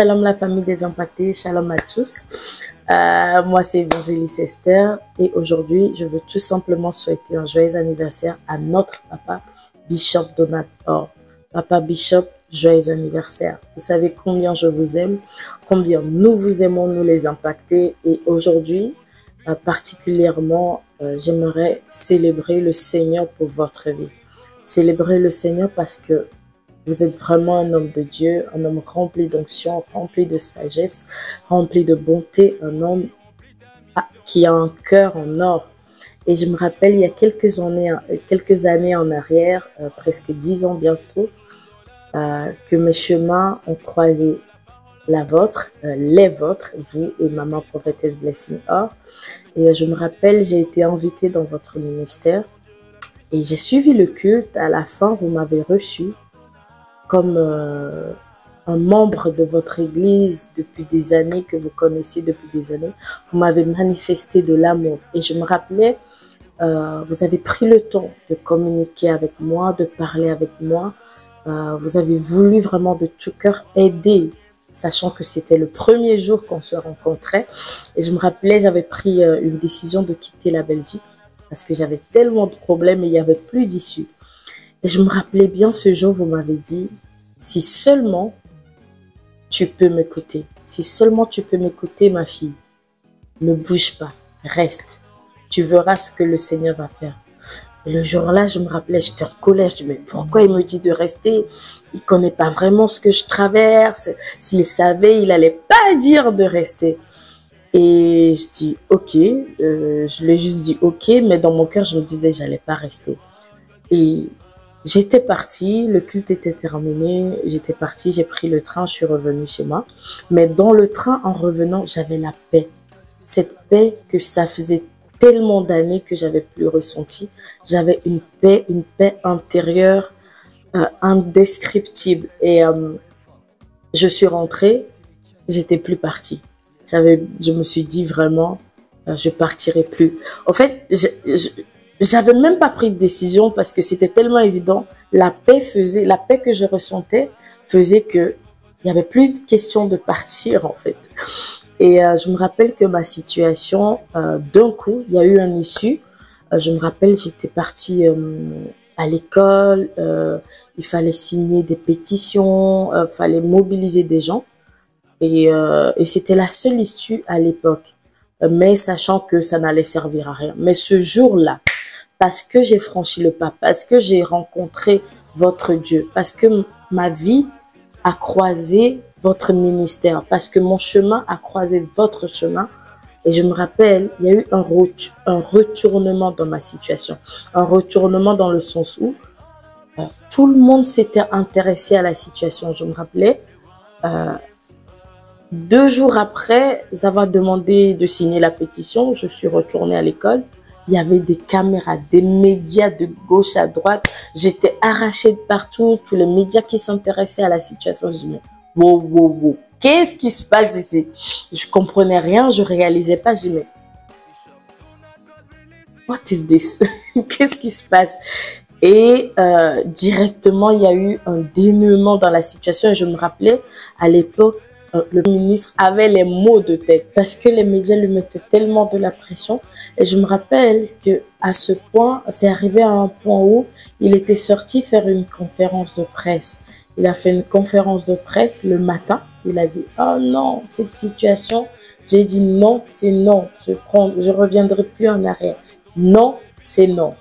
Shalom la famille des impactés, shalom à tous. Moi c'est Évangéliste Esther et aujourd'hui je veux tout simplement souhaiter un joyeux anniversaire à notre papa Bishop Donald Or. Papa Bishop, joyeux anniversaire. Vous savez combien je vous aime, combien nous vous aimons nous les impactés et aujourd'hui particulièrement j'aimerais célébrer le Seigneur pour votre vie. Célébrer le Seigneur parce que vous êtes vraiment un homme de Dieu, un homme rempli d'onction, rempli de sagesse, rempli de bonté, un homme qui a un cœur en or. Et je me rappelle, il y a quelques années en arrière, presque 10 ans bientôt, que mes chemins ont croisé les vôtres, vous et maman prophétesse Blessing Or. Et je me rappelle, j'ai été invitée dans votre ministère et j'ai suivi le culte. À la fin, vous m'avez reçu comme un membre de votre église depuis des années, que vous connaissez depuis des années. Vous m'avez manifesté de l'amour. Et je me rappelais, vous avez pris le temps de communiquer avec moi, de parler avec moi. Vous avez voulu vraiment de tout cœur aider, sachant que c'était le premier jour qu'on se rencontrait. Et je me rappelais, j'avais pris une décision de quitter la Belgique parce que j'avais tellement de problèmes et il n'y avait plus d'issue. Et je me rappelais bien ce jour, vous m'avez dit, si seulement tu peux m'écouter, si seulement tu peux m'écouter ma fille, ne bouge pas, reste, tu verras ce que le Seigneur va faire. Et le jour-là, je me rappelais, j'étais en colère, je dis, mais pourquoi il me dit de rester? Il connaît pas vraiment ce que je traverse, s'il savait, il n'allait pas dire de rester. Et je dis, ok, je lui ai juste dit ok, mais dans mon cœur, je me disais, j'allais pas rester. Et j'étais partie, le culte était terminé, j'étais partie, j'ai pris le train, je suis revenue chez moi. Mais dans le train, en revenant, j'avais la paix. Cette paix que ça faisait tellement d'années que j'avais plus ressentie. J'avais une paix intérieure indescriptible. Et je suis rentrée, j'étais plus partie. Je me suis dit vraiment, je partirai plus. En fait, j'avais même pas pris de décision parce que c'était tellement évident. La paix que je ressentais faisait que il y avait plus de question de partir en fait. Et je me rappelle que ma situation, d'un coup, il y a eu un issue. Je me rappelle, j'étais partie à l'école, il fallait signer des pétitions, fallait mobiliser des gens. Et c'était la seule issue à l'époque, mais sachant que ça n'allait servir à rien. Mais ce jour-là, parce que j'ai franchi le pas, parce que j'ai rencontré votre Dieu, parce que ma vie a croisé votre ministère, parce que mon chemin a croisé votre chemin. Et je me rappelle, il y a eu un retournement dans ma situation. Un retournement dans le sens où tout le monde s'était intéressé à la situation. Je me rappelais, 2 jours après avoir demandé de signer la pétition, je suis retournée à l'école. Il y avait des caméras, des médias de gauche à droite. J'étais arrachée de partout. Tous les médias qui s'intéressaient à la situation. Je me dis, wow, wow, wow. Qu'est-ce qui se passe ici? Je comprenais rien, je réalisais pas. Je me dis, mais what is this? Qu'est-ce qui se passe? Et directement, il y a eu un dénouement dans la situation. Et je me rappelais, à l'époque, le ministre avait les maux de tête parce que les médias lui mettaient tellement de la pression. Et je me rappelle que à ce point, c'est arrivé à un point où il était sorti faire une conférence de presse. Il a fait une conférence de presse le matin. Il a dit, oh non, cette situation. J'ai dit non, c'est non. Je reviendrai plus en arrière. Non, c'est non.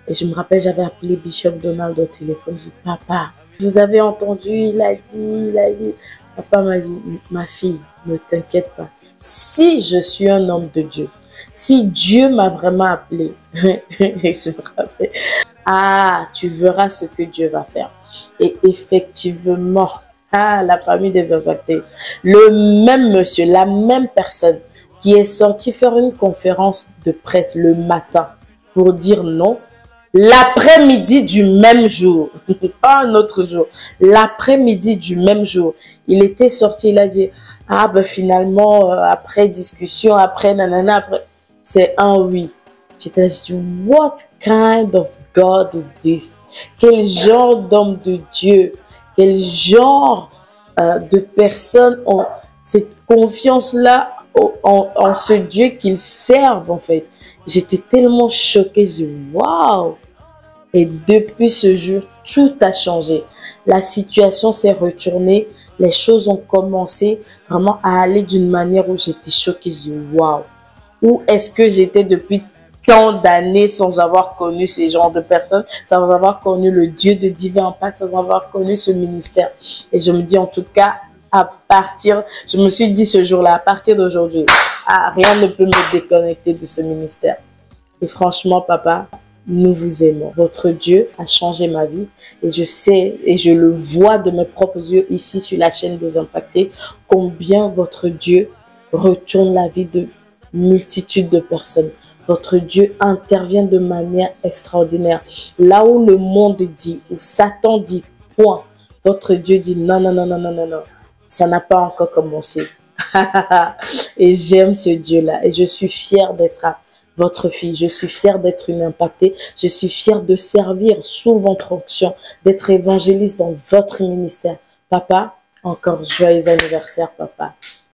Et je me rappelle, j'avais appelé Bishop Donald au téléphone. J'ai dit, papa, vous avez entendu, il a dit. Papa m'a dit, ma fille, ne t'inquiète pas. Si je suis un homme de Dieu, si Dieu m'a vraiment appelé, et je me rappelle, tu verras ce que Dieu va faire. Et effectivement, la famille des impactés, le même monsieur, la même personne qui est sorti faire une conférence de presse le matin pour dire non, l'après-midi du même jour, pas un autre jour, l'après-midi du même jour, il était sorti, il a dit, finalement, après discussion, après nanana, après, c'est un oui. J'étais dit, what kind of God is this? Quel genre d'homme de Dieu? Quel genre de personnes ont cette confiance-là en ce Dieu qu'ils servent, en fait. J'étais tellement choquée, je dis waouh! Et depuis ce jour, tout a changé. La situation s'est retournée, les choses ont commencé vraiment à aller d'une manière où j'étais choquée, je dis waouh! Où est-ce que j'étais depuis tant d'années sans avoir connu ces genres de personnes, sans avoir connu le Dieu de Divin Impact, sans avoir connu ce ministère. Et je me dis en tout cas, je me suis dit ce jour-là, à partir d'aujourd'hui, rien ne peut me déconnecter de ce ministère. Et franchement, papa, nous vous aimons. Votre Dieu a changé ma vie et je sais et je le vois de mes propres yeux ici sur la chaîne des Impactés, combien votre Dieu retourne la vie de multitudes de personnes. Votre Dieu intervient de manière extraordinaire. Là où le monde dit, où Satan dit point, votre Dieu dit non, non, non, non, non, non, non. Ça n'a pas encore commencé. Et j'aime ce Dieu-là. Et je suis fière d'être votre fille. Je suis fière d'être une impactée. Je suis fière de servir sous votre onction, d'être évangéliste dans votre ministère. Papa, encore joyeux anniversaire, papa.